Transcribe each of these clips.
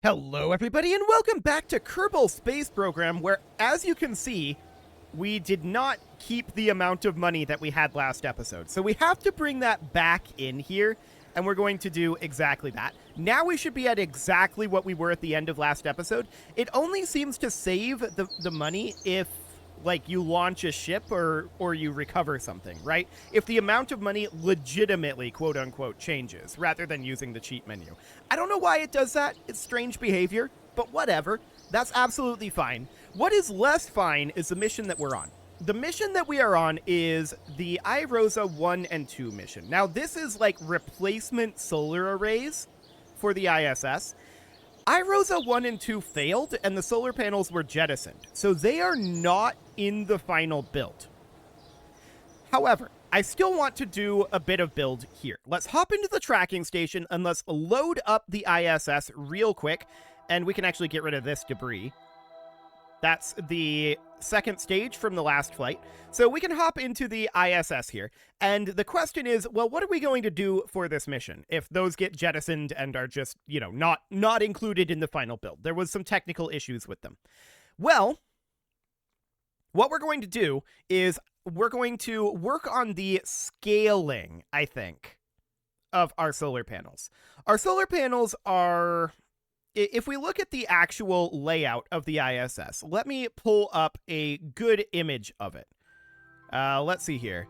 Hello everybody and welcome back to Kerbal Space Program, where, as you can see, we did not keep the amount of money that we had last episode. So we have to bring that back in here, and we're going to do exactly that. Now we should be at exactly what we were at the end of last episode. It only seems to save the money if, like, you launch a ship or you recover something, right? If the amount of money legitimately, quote-unquote, changes, rather than using the cheat menu. I don't know why it does that. It's strange behavior, but whatever. That's absolutely fine. What is less fine is the mission that we're on. The mission that we are on is the iRosa 1 and 2 mission. Now, this is like replacement solar arrays for the ISS. iRosa 1 and 2 failed, and the solar panels were jettisoned, so they are not in the final build. However, I still want to do a bit of build here. Let's hop into the tracking station and let's load up the ISS real quick, and we can actually get rid of this debris. That's the second stage from the last flight. So we can hop into the ISS here. And the question is, well, what are we going to do for this mission if those get jettisoned and are just, you know, not included in the final build? There was some technical issues with them. Well, what we're going to do is we're going to work on the scaling, I think, of our solar panels. Our solar panels are... If we look at the actual layout of the ISS, let me pull up a good image of it. Let's see here.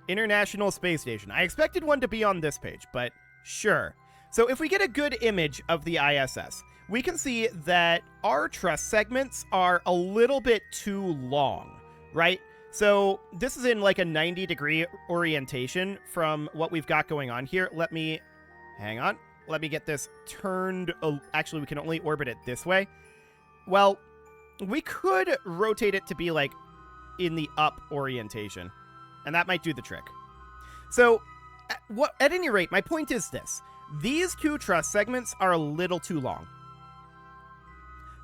International Space Station. I expected one to be on this page, but sure. So if we get a good image of the ISS, we can see that our truss segments are a little bit too long, right? So this is in like a 90-degree orientation from what we've got going on here. Hang on. Let me get this turned. Actually, we can only orbit it this way. Well, we could rotate it to be like in the up orientation, and that might do the trick. So at any rate, my point is this. These two truss segments are a little too long.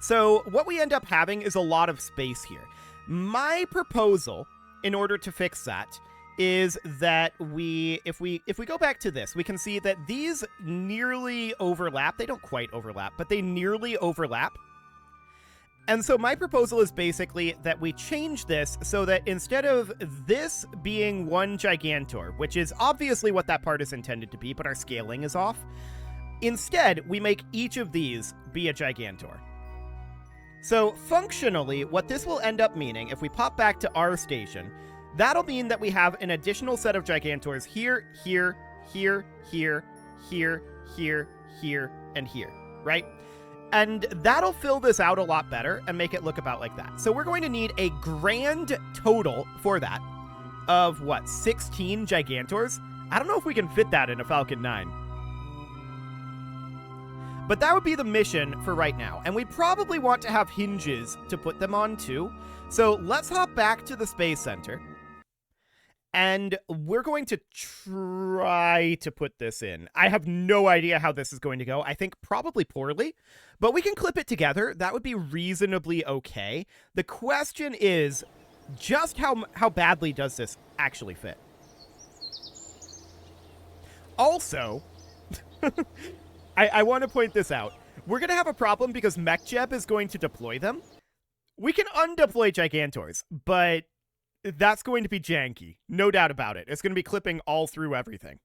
So what we end up having is a lot of space here. My proposal, in order to fix that, is that if we go back to this, we can see that these nearly overlap. They don't quite overlap, but they nearly overlap. And so my proposal is basically that we change this so that instead of this being one Gigantor, which is obviously what that part is intended to be, but our scaling is off, instead we make each of these be a Gigantor. So functionally, what this will end up meaning, if we pop back to our station, that'll mean that we have an additional set of Gigantors here, here, here, here, here, here, here, and here, right? And that'll fill this out a lot better and make it look about like that. So we're going to need a grand total for that of, what, 16 Gigantors? I don't know if we can fit that in a Falcon 9. But that would be the mission for right now. And we probably want to have hinges to put them on, too. So let's hop back to the Space Center. And we're going to try to put this in. I have no idea how this is going to go. I think probably poorly, but we can clip it together. That would be reasonably okay. The question is just how badly does this actually fit? Also, I want to point this out. We're going to have a problem because MechJeb is going to deploy them. We can undeploy Gigantors, but that's going to be janky. No doubt about it. It's going to be clipping all through everything.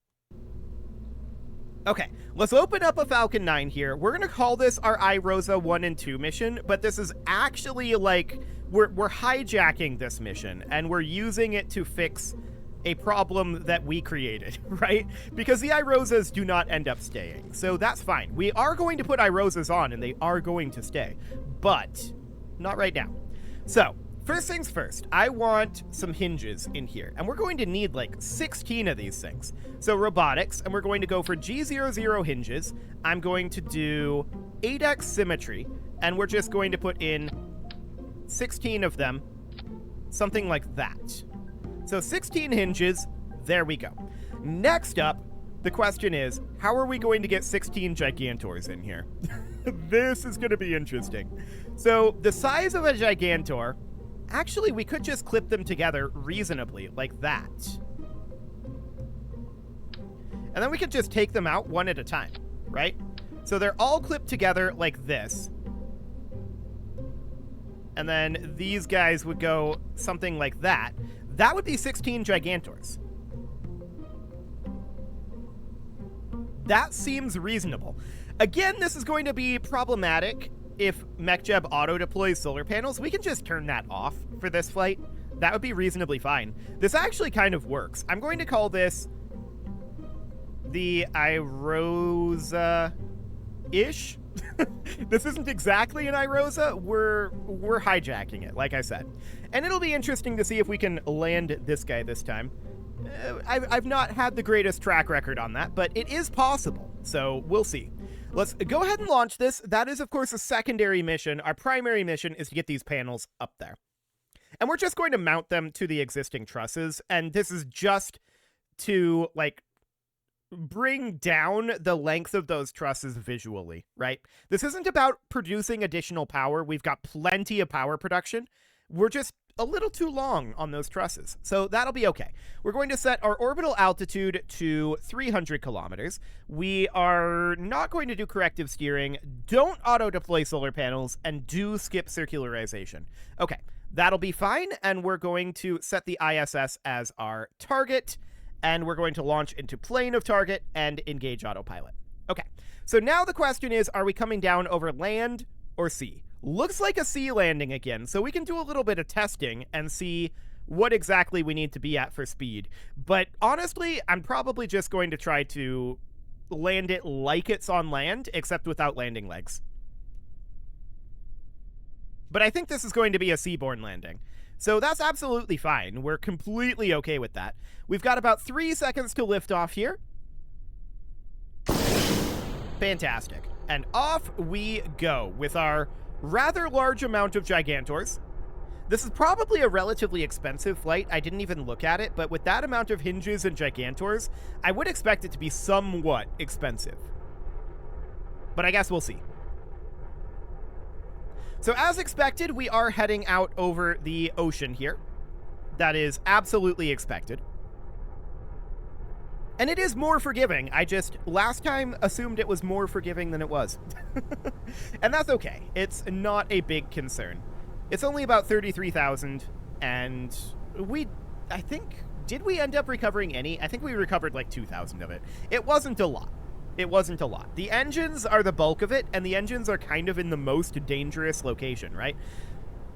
Okay, let's open up a Falcon 9 here. We're going to call this our iRosa 1 and 2 mission, but this is actually like, we're hijacking this mission, and we're using it to fix a problem that we created, right? Because the iRosas do not end up staying, so that's fine. We are going to put iRosas on, and they are going to stay, but not right now. So, first things first, I want some hinges in here, and we're going to need like 16 of these things. So robotics, and we're going to go for G00 hinges. I'm going to do 8x symmetry, and we're just going to put in 16 of them, something like that. So 16 hinges, there we go. Next up, the question is, how are we going to get 16 Gigantors in here? This is going to be interesting. So the size of a Gigantor, actually, we could just clip them together reasonably, like that. And then we could just take them out one at a time, right? So they're all clipped together like this. And then these guys would go something like that. That would be 16 Gigantors. That seems reasonable. Again, this is going to be problematic if MechJeb auto-deploys solar panels. We can just turn that off for this flight. That would be reasonably fine. This actually kind of works. I'm going to call this the Irosa-ish. This isn't exactly an Irosa. We're hijacking it, like I said. And it'll be interesting to see if we can land this guy this time. I've not had the greatest track record on that, but it is possible, so we'll see. Let's go ahead and launch this. That is, of course, a secondary mission. Our primary mission is to get these panels up there. And we're just going to mount them to the existing trusses, and this is just to, like, bring down the length of those trusses visually, right? This isn't about producing additional power. We've got plenty of power production. We're just a little too long on those trusses, so that'll be okay. We're going to set our orbital altitude to 300 kilometers. We are not going to do corrective steering, don't auto-deploy solar panels, and do skip circularization. Okay, that'll be fine, and we're going to set the ISS as our target, and we're going to launch into plane of target and engage autopilot. Okay, so now the question is, are we coming down over land or sea? Looks like a sea landing again, so we can do a little bit of testing and see what exactly we need to be at for speed. But honestly, I'm probably just going to try to land it like it's on land, except without landing legs. But I think this is going to be a seaborne landing. So that's absolutely fine. We're completely okay with that. We've got about 3 seconds to lift off here. Fantastic. And off we go with our rather large amount of Gigantors. This is probably a relatively expensive flight. I didn't even look at it, but with that amount of hinges and Gigantors, I would expect it to be somewhat expensive. But I guess we'll see. So as expected, we are heading out over the ocean here. That is absolutely expected. And it is more forgiving. I just, last time, assumed it was more forgiving than it was. And that's okay. It's not a big concern. It's only about 33,000, and I think, did we end up recovering any? I think we recovered like 2,000 of it. It wasn't a lot. It wasn't a lot. The engines are the bulk of it, and the engines are kind of in the most dangerous location, right?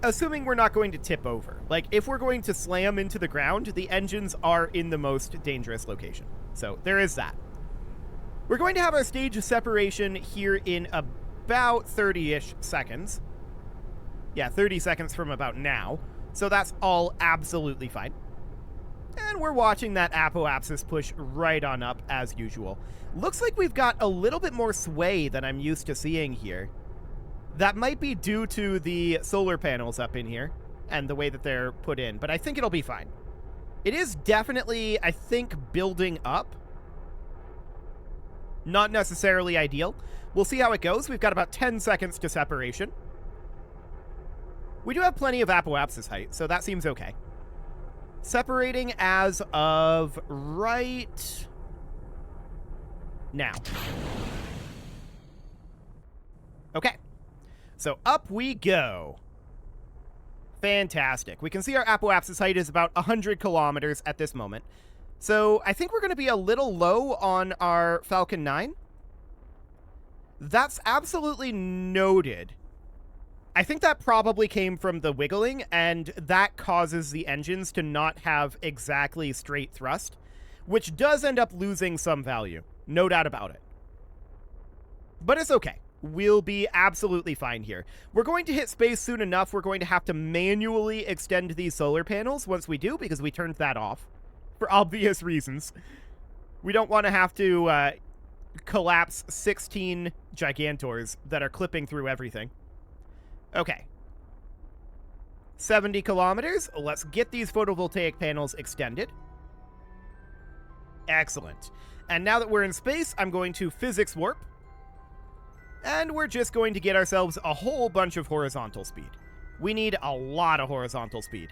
Assuming we're not going to tip over. Like, if we're going to slam into the ground, the engines are in the most dangerous location. So there is that. We're going to have our stage separation here in about 30-ish seconds. Yeah, 30 seconds from about now. So that's all absolutely fine. And we're watching that apoapsis push right on up as usual. Looks like we've got a little bit more sway than I'm used to seeing here. That might be due to the solar panels up in here and the way that they're put in, but I think it'll be fine. It is definitely, I think, building up. Not necessarily ideal. We'll see how it goes. We've got about 10 seconds to separation. We do have plenty of apoapsis height, so that seems okay. Separating as of right now. Okay. So up we go. Fantastic. We can see our apoapsis height is about 100 kilometers at this moment. So I think we're going to be a little low on our Falcon 9. That's absolutely noted. I think that probably came from the wiggling, and that causes the engines to not have exactly straight thrust, which does end up losing some value. No doubt about it. But it's okay. We'll be absolutely fine here. We're going to hit space soon enough. We're going to have to manually extend these solar panels once we do, because we turned that off for obvious reasons. We don't want to have to collapse 16 Gigantors that are clipping through everything. Okay. 70 kilometers. Let's get these photovoltaic panels extended. Excellent. And now that we're in space, I'm going to physics warp. And we're just going to get ourselves a whole bunch of horizontal speed. We need a lot of horizontal speed.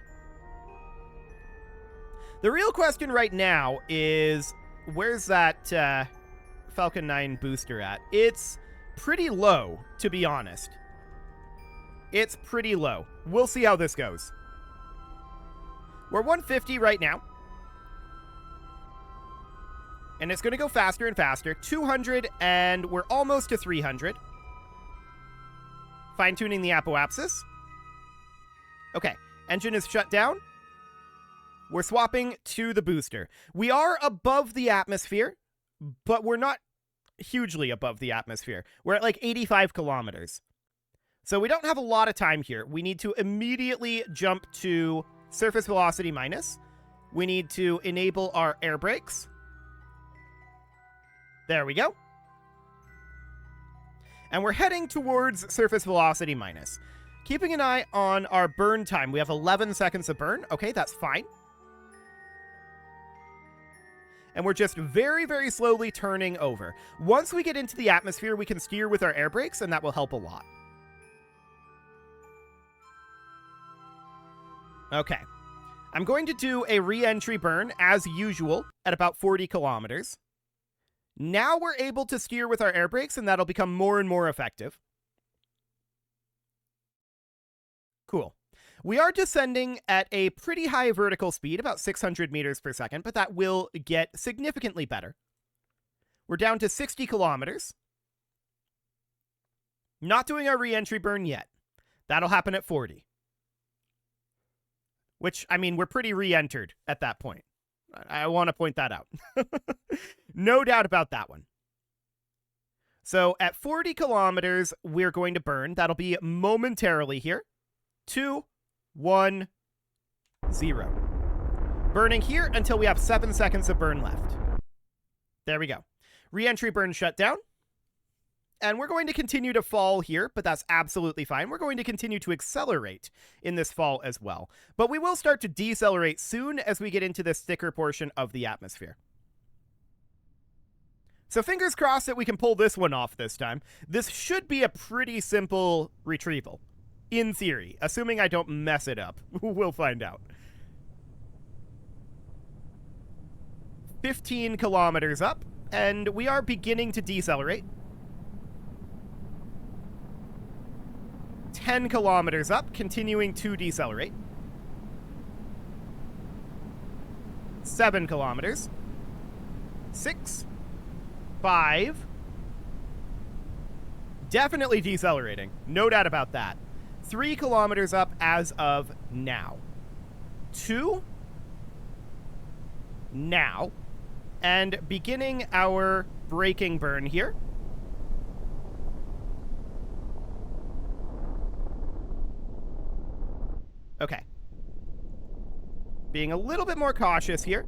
The real question right now is, where's that Falcon 9 booster at? It's pretty low, to be honest. It's pretty low. We'll see how this goes. We're 150 right now. And it's going to go faster and faster. 200, and we're almost to 300. Fine-tuning the apoapsis. Okay, engine is shut down. We're swapping to the booster. We are above the atmosphere, but we're not hugely above the atmosphere. We're at like 85 kilometers. So we don't have a lot of time here. We need to immediately jump to surface velocity minus. We need to enable our air brakes. There we go. And we're heading towards surface velocity minus. Keeping an eye on our burn time. We have 11 seconds of burn. Okay, that's fine. And we're just very, very slowly turning over. Once we get into the atmosphere, we can steer with our air brakes, and that will help a lot. Okay. I'm going to do a re-entry burn, as usual, at about 40 kilometers. Now we're able to steer with our air brakes, and that'll become more and more effective. Cool. We are descending at a pretty high vertical speed, about 600 meters per second, but that will get significantly better. We're down to 60 kilometers. Not doing our re-entry burn yet. That'll happen at 40. Which, I mean, we're pretty re-entered at that point. I want to point that out. No doubt about that one. So at 40 kilometers, we're going to burn. That'll be momentarily here. 2, 1, 0. Burning here until we have 7 seconds of burn left. There we go. Re-entry burn shut down. And we're going to continue to fall here, but that's absolutely fine. We're going to continue to accelerate in this fall as well. But we will start to decelerate soon as we get into this thicker portion of the atmosphere. So fingers crossed that we can pull this one off this time. This should be a pretty simple retrieval. In theory, assuming I don't mess it up. We'll find out. 15 kilometers up, and we are beginning to decelerate. 10 kilometers up, continuing to decelerate. 7 kilometers. 6. 5. Definitely decelerating. No doubt about that. 3 kilometers up as of now. 2. Now. And beginning our braking burn here. Okay. Being a little bit more cautious here.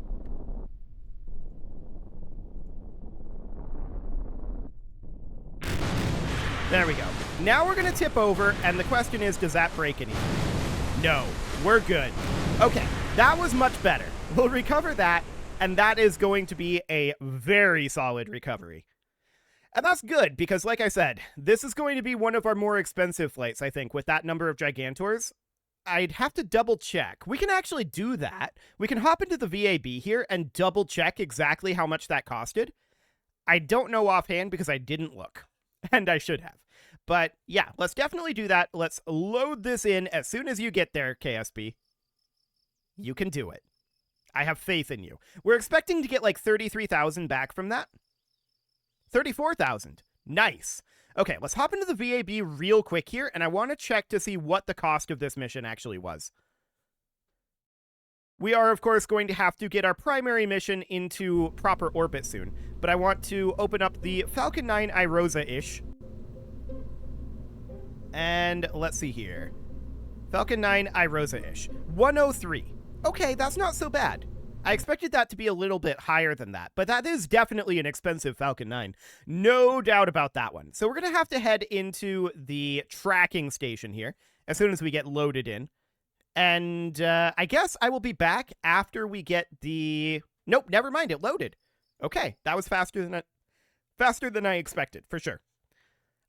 There we go. Now we're going to tip over, and the question is, does that break anything? No, we're good. Okay, that was much better. We'll recover that, and that is going to be a very solid recovery. And that's good, because like I said, this is going to be one of our more expensive flights, I think, with that number of Gigantors. I'd have to double check. We can actually do that. We can hop into the VAB here and double check exactly how much that costed. I don't know offhand because I didn't look, and I should have. But yeah, let's definitely do that. Let's load this in as soon as you get there, KSP. You can do it. I have faith in you. We're expecting to get like 33,000 back from that. 34,000. Nice. Okay, let's hop into the VAB real quick here, and I want to check to see what the cost of this mission actually was. We are, of course, going to have to get our primary mission into proper orbit soon, but I want to open up the Falcon 9 Irosa-ish. And let's see here. Falcon 9 Irosa-ish. 103. Okay, that's not so bad. I expected that to be a little bit higher than that, but that is definitely an expensive Falcon 9. No doubt about that one. So we're going to have to head into the tracking station here as soon as we get loaded in. And I guess I will be back after we get the... Nope, never mind, it loaded. Okay, that was faster than I expected, for sure.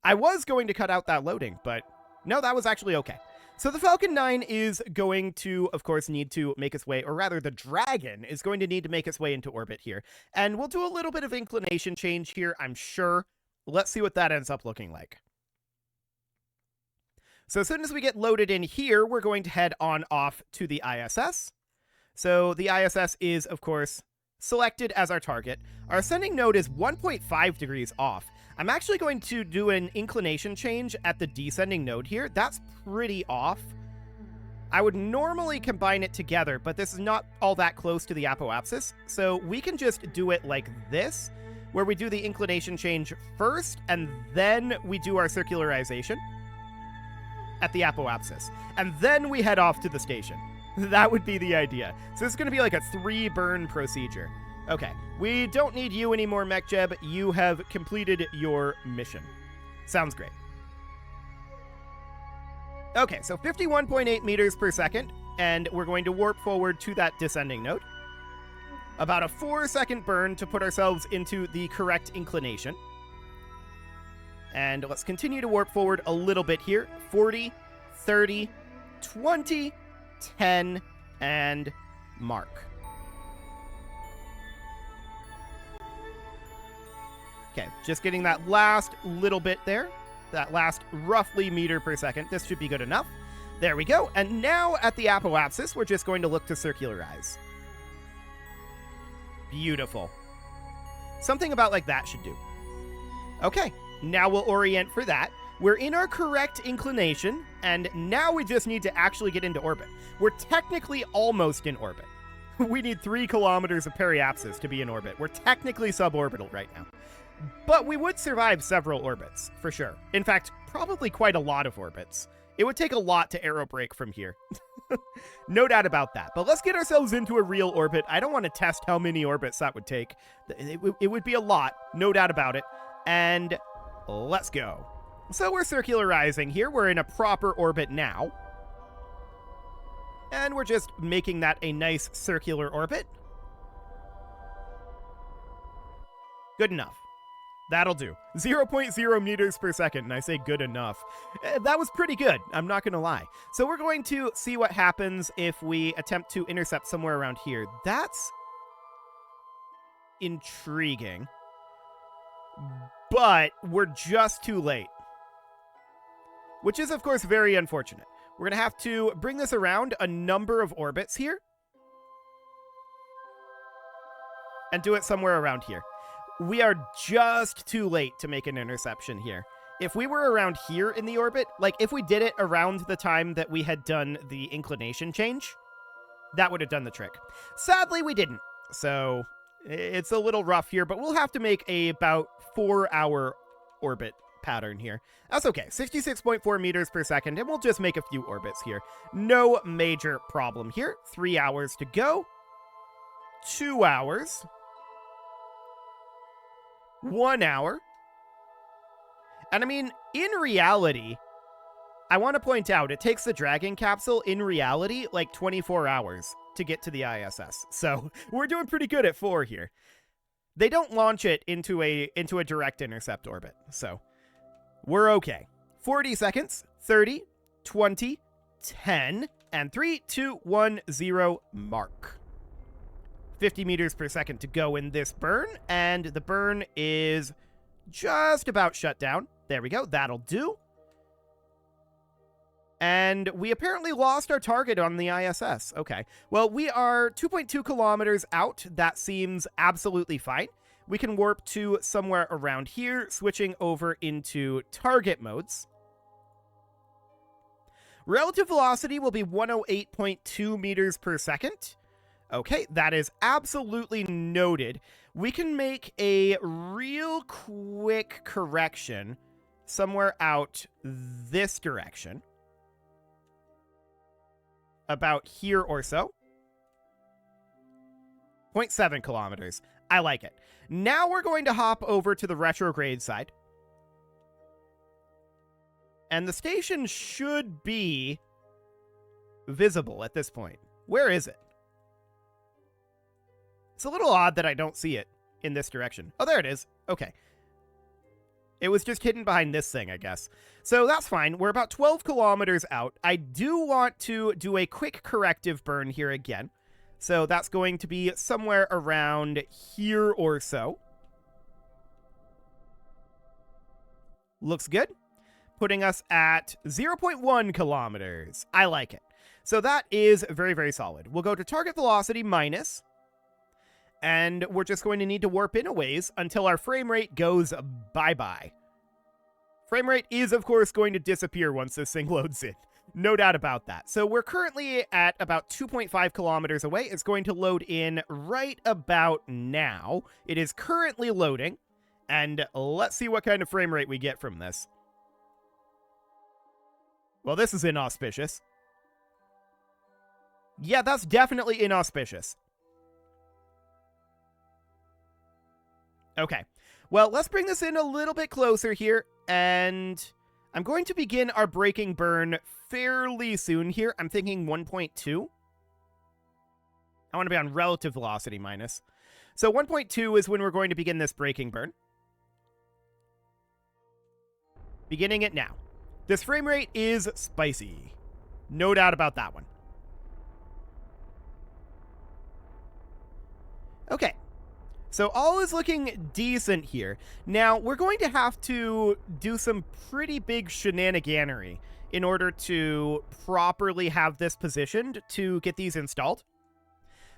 I was going to cut out that loading, but no, that was actually okay. So the Falcon 9 is going to, of course, need to make its way, or rather the Dragon is going to need to make its way into orbit here. And we'll do a little bit of inclination change here, I'm sure. let's see what that ends up looking like. So as soon as we get loaded in here, we're going to head on off to the ISS. So the ISS is, of course, selected as our target. Our ascending node is 1.5 degrees off. I'm actually going to do an inclination change at the descending node here. That's pretty off. I would normally combine it together, but this is not all that close to the apoapsis, so we can just do it like this, where we do the inclination change first, and then we do our circularization at the apoapsis, and then we head off to the station. That would be the idea. So this is going to be like a 3-burn procedure. Okay, we don't need you anymore, MechJeb. You have completed your mission. Sounds great. Okay, so 51.8 meters per second, and we're going to warp forward to that descending node. About a 4-second burn to put ourselves into the correct inclination. And let's continue to warp forward a little bit here. 40, 30, 20, 10, and mark. Okay, just getting that last little bit there. That last roughly meter per second. This should be good enough. There we go. And now at the apoapsis, we're just going to look to circularize. Beautiful. Something about like that should do. Okay, now we'll orient for that. We're in our correct inclination, and now we just need to actually get into orbit. We're technically almost in orbit. We need 3 kilometers of periapsis to be in orbit. We're technically suborbital right now. But we would survive several orbits, for sure. In fact, probably quite a lot of orbits. It would take a lot to aerobrake from here. No doubt about that. But let's get ourselves into a real orbit. I don't want to test how many orbits that would take. It would be a lot, no doubt about it. And let's go. So we're circularizing here. We're in a proper orbit now. And we're just making that a nice circular orbit. Good enough. That'll do. 0.0 meters per second, and I say good enough. That was pretty good, I'm not going to lie. So we're going to see what happens if we attempt to intercept somewhere around here. That's intriguing. But we're just too late. Which is, of course, very unfortunate. We're going to have to bring this around a number of orbits here. And do it somewhere around here. We are just too late to make an interception here. If we were around here in the orbit, like if we did it around the time that we had done the inclination change, that would have done the trick. Sadly, we didn't. So it's a little rough here, but we'll have to make a about 4-hour orbit pattern here. That's okay. 66.4 meters per second, and we'll just make a few orbits here. No major problem here. 3 hours to go. 2 hours. 1 hour. And I mean, in reality, I want to point out, it takes the Dragon capsule, in reality, like 24 hours to get to the ISS. So we're doing pretty good at 4 here. They don't launch it into a direct intercept orbit, so we're okay. 40 seconds, 30, 20, 10, and 3, 2, 1, 0, mark. 50 meters per second to go in this burn, and the burn is just about shut down. There we go. That'll do. And we apparently lost our target on the ISS. Okay. Well, we are 2.2 kilometers out. That seems absolutely fine. We can warp to somewhere around here, switching over into target modes. Relative velocity will be 108.2 meters per second. Okay, that is absolutely noted. We can make a real quick correction somewhere out this direction. About here or so. 0.7 kilometers. I like it. Now we're going to hop over to the retrograde side. And the station should be visible at this point. Where is it? It's a little odd that I don't see it in this direction. Oh, there it is. Okay. It was just hidden behind this thing, I guess. So that's fine. We're about 12 kilometers out. I do want to do a quick corrective burn here again. So that's going to be somewhere around here or so. Looks good. Putting us at 0.1 kilometers. I like it. So that is very, very solid. We'll go to target velocity minus, and we're just going to need to warp in a ways until our frame rate goes bye-bye. Frame rate is, of course, going to disappear once this thing loads in. No doubt about that. So we're currently at about 2.5 kilometers away. It's going to load in right about now. It is currently loading, and let's see what kind of frame rate we get from this. Well, this is inauspicious. Yeah, that's definitely inauspicious. Okay. Well, let's bring this in a little bit closer here, and I'm going to begin our braking burn fairly soon here. I'm thinking 1.2. I want to be on relative velocity minus. So 1.2 is when we're going to begin this braking burn. Beginning it now. This frame rate is spicy. No doubt about that one. Okay. So all is looking decent here. Now, we're going to have to do some pretty big shenaniganery in order to properly have this positioned to get these installed.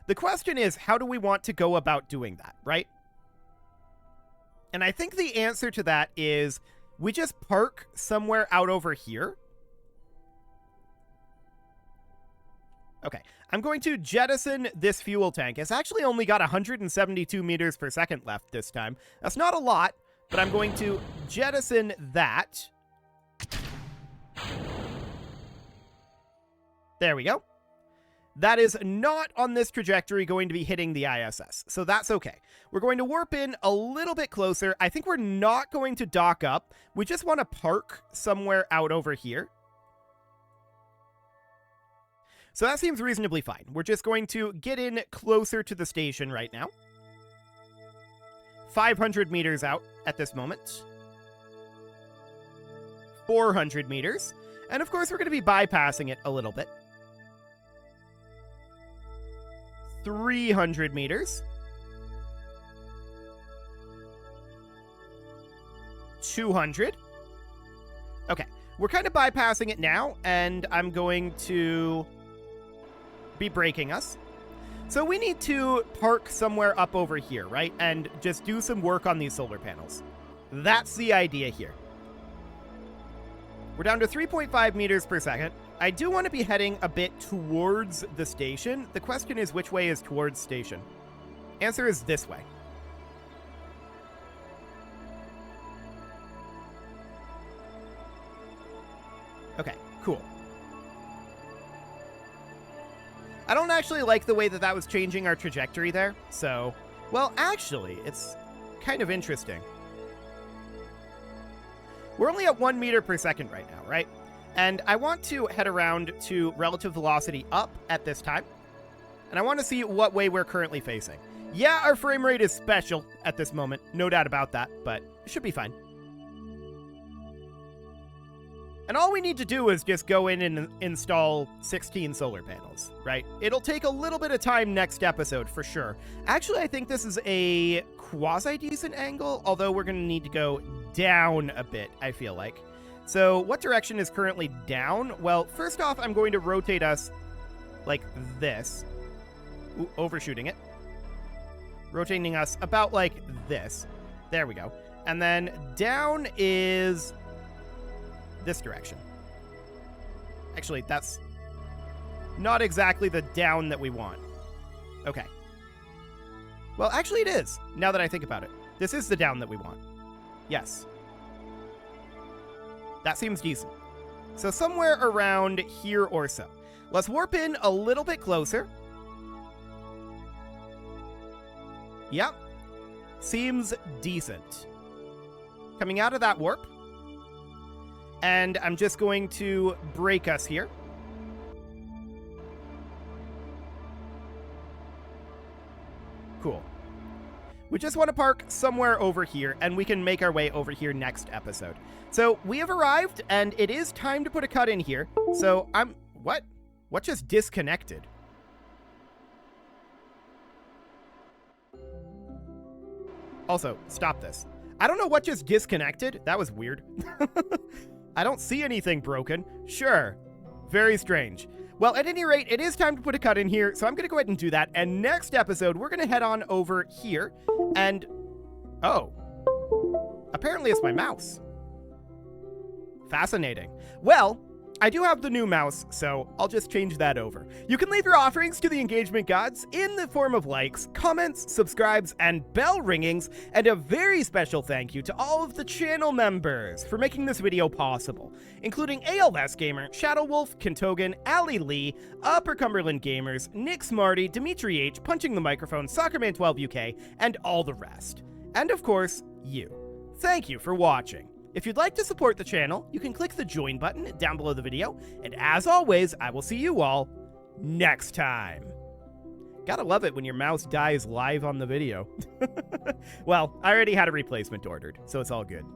The question is, how do we want to go about doing that, right? And I think the answer to that is we just park somewhere out over here. Okay, I'm going to jettison this fuel tank. It's actually only got 172 meters per second left this time. That's not a lot, but I'm going to jettison that. There we go. That is not on this trajectory going to be hitting the ISS, so that's okay. We're going to warp in a little bit closer. I think we're not going to dock up. We just want to park somewhere out over here. So that seems reasonably fine. We're just going to get in closer to the station right now. 500 meters out at this moment. 400 meters. And of course, we're going to be bypassing it a little bit. 300 meters. 200. Okay, we're kind of bypassing it now, and I'm going to be braking us. So we need to park somewhere up over here, right? And just do some work on these solar panels. That's the idea here. We're down to 3.5 meters per second. I do want to be heading a bit towards the station. The question is, which way is towards station? Answer is this way. Okay, cool. I don't actually like the way that that was changing our trajectory there, so... Well, actually, it's kind of interesting. We're only at 1 meter per second right now, right? And I want to head around to relative velocity up at this time. And I want to see what way we're currently facing. Yeah, our frame rate is special at this moment. No doubt about that, but it should be fine. And all we need to do is just go in and install 16 solar panels, right? It'll take a little bit of time next episode, for sure. Actually, I think this is a quasi-decent angle, although we're going to need to go down a bit, I feel like. So what direction is currently down? Well, first off, I'm going to rotate us like this. Ooh, overshooting it. Rotating us about like this. There we go. And then down is this direction. Actually, that's not exactly the down that we want. Okay. Well, actually it is, now that I think about it. This is the down that we want. Yes. That seems decent. So somewhere around here or so. Let's warp in a little bit closer. Yep. Seems decent. Coming out of that warp. And I'm just going to brake us here. Cool. We just want to park somewhere over here, and we can make our way over here next episode. So we have arrived, and it is time to put a cut in here. So what? What just disconnected? Also, stop this. I don't know what just disconnected. That was weird. I don't see anything broken. Sure. Very strange. Well, at any rate, it is time to put a cut in here, so I'm going to go ahead and do that. And next episode, we're going to head on over here. And, oh, apparently it's my mouse. Fascinating. Well, I do have the new mouse, so I'll just change that over. You can leave your offerings to the engagement gods in the form of likes, comments, subscribes, and bell ringings, and a very special thank you to all of the channel members for making this video possible, including ALS Gamer, Shadow Wolf, Kentogan, Ali Lee, Upper Cumberland Gamers, Nick Smarty, Dimitri H, Punching the Microphone, Soccerman12UK, and all the rest. And of course, you. Thank you for watching. If you'd like to support the channel, you can click the join button down below the video, and as always, I will see you all next time. Gotta love it when your mouse dies live on the video. Well, I already had a replacement ordered, so it's all good.